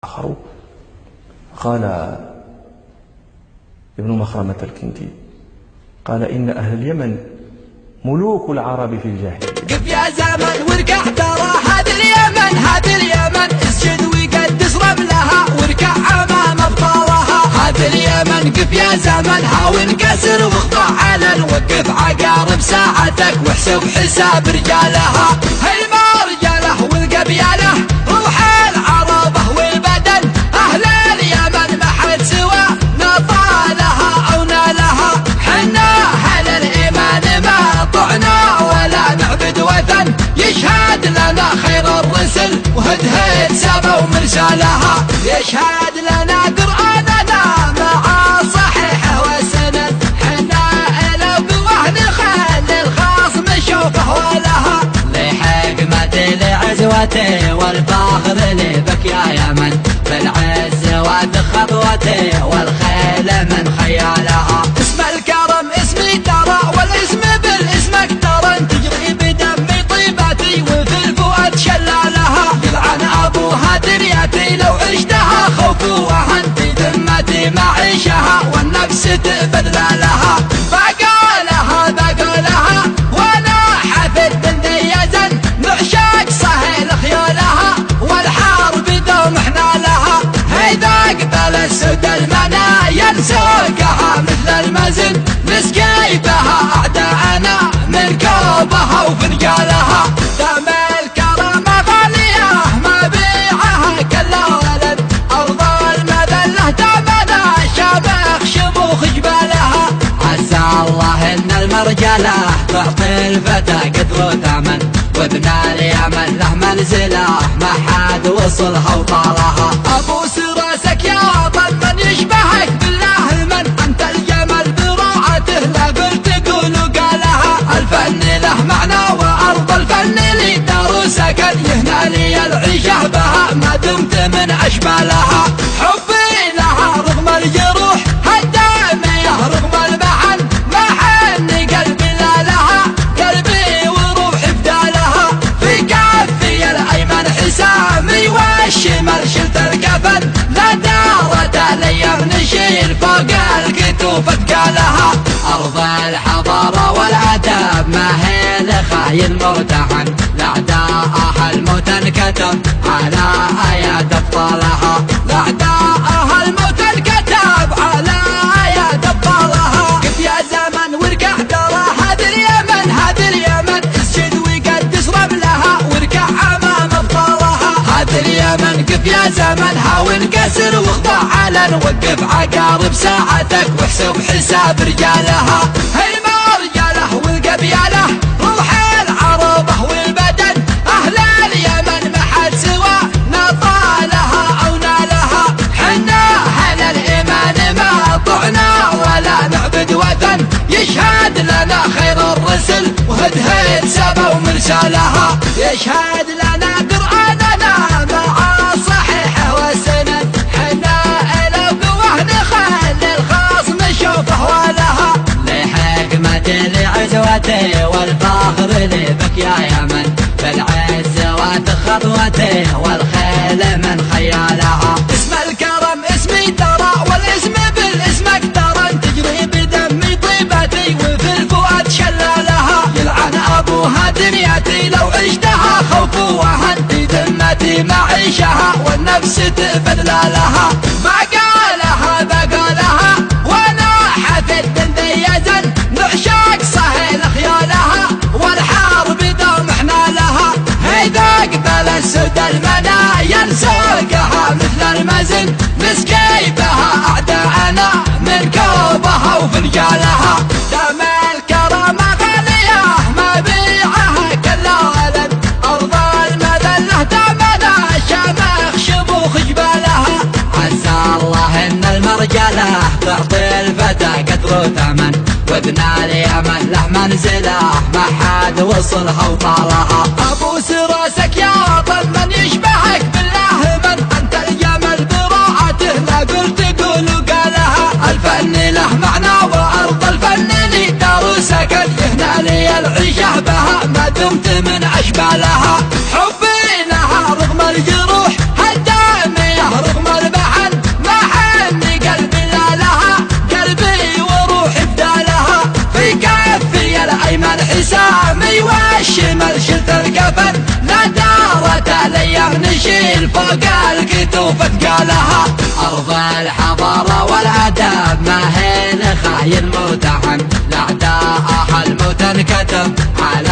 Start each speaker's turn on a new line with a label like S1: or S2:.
S1: آخر قال ابن مخرمة الكندي قال إن أهل اليمن ملوك العرب في الجاهلية.
S2: قف يا زمن واركع ترى هذه اليمن اسجد وقدس رملها واركع أمام أبطالها. هذه اليمن قف يا زمن هاون كسر واخضع علن وقف عقارب ساعتك واحسب حساب رجالها. هي ما رجاله والقبيله روح العربه والبدن أهل اليمن ما حد سوى نطالها أو نالها. حنا أهل الإيمان ما طعنا ولا نعبد وثن يشهد لنا خير الرسل وهدهد سما ومرسالها. يشهد لنا قرآننا مع صحيحه وسند حنا لو قوه نخلي الخصم شوفه ولها. لحكمتي لعزوتي والفخر لي بك يا يمن بالعز وبخطوتي والخيل من خيالها. اسم الكرم اسمي ترى والاسم بالاسم اكترن تجري بدمي طيبتي وفي الفؤاد شلالها. يلعن ابوها دنيتي لو عشتها خوف وهن في ذمتي معيشها والنفس تبذلها. بقولها وانا حفظ بالديزن نعشاق صهيل خيالها والحرب دوم احنا لها. هيدا قبل السد المنايا نسوقها مثل المزن نسقي بها اعداءنا من كوبها وفنجالها. دم الكرامة غالية ما بيعها كل ولد ارض المذلة دمنا شامخ شموخ جبالها. عسى الله ان المرجلة تعطي الفتى قدر وثمن وابن اليمن له منزله ما حد وصلها وطالها. ابوس راسك يا وطن من يشبهك بالله من انت الجمل براعته لا قلت تقول وقالها. الفن له معنى وارض الفن لي دار سكن يهنى لي العيشه بها ما دمت من اشبالها. حبي لها رغم الجروح هالداميه رغم المحن ما حن قلبي لا لها. قلبي وروحي فدالها في كفي الايمن حسامي والشمال شلت الكفن لا دارت الايام نشيل فوق الكتوف اتقالها. ارض الحضاره والادب ما هي لخاين مرتهن لاعداءها الموت انكتب على ايات ابطالها. لاعداءها الموت انكتب على ايات ابطالها. قف يا زمن واركع ترى هذه اليمن اسجد وقدس رملها واركع امام ابطالها. هذه اليمن قف يا زمن هاون كسر واخضع علن وقف عقارب ساعتك واحسب حساب رجالها. هي ما رجاله والقبيله روح العربه والبدن أهل اليمن ما حد سوى نطالها أو نالها. حنا أهل الإيمان ما طعنا ولا نعبد وثن يشهد لنا خير الرسل وهدهد سما ومرسالها. يشهد لنا قرآننا مع صحيحه وسند حنا لو قوه نخلي الخصم شوفه ولها. لحكمتي لعزوتي والفخر لي بك يا يمن بالعز وبخطوتي والخيل من خيالها. اسم الكرم اسمي ترى والاسم بالاسم اكترن تجري بدمي طيبتي وفي الفؤاد شلالها. يلعن ابوها دنيتي لو عشتها خوف وهن في ذمتي معيشها والنفس تبذلها. بقولها وانا حفظ بالديزن نعشاق صهيل خيالها والحرب دوم احنا لها. هيدا قبل السد المنايا نسوقها مثل المزن نسقي بها اعداءنا من كوبها وفنجالها. دم الكرامة غالية ما بيعها كل ولد ارض المذلة دمنا شامخ شموخ جبالها. عسى الله ان المرجله تعطي الفتى قدر وثمن وابن اليمن له منزله ما حد وصلها وطالها. ابوس راسك يا وطن من يشبهك بالله من انت الجمل براعته لا قلت تقول وقالها. الفن له معنى وارض الفن لي دار سكن يهنى لي العيشه بها ما دمت من اشبالها. حبي لها رغم الجروح هالداميه رغم رجالها. أرض الحضارة والأدب ما هي خاين متحن، لأعداءها الموت انكتب على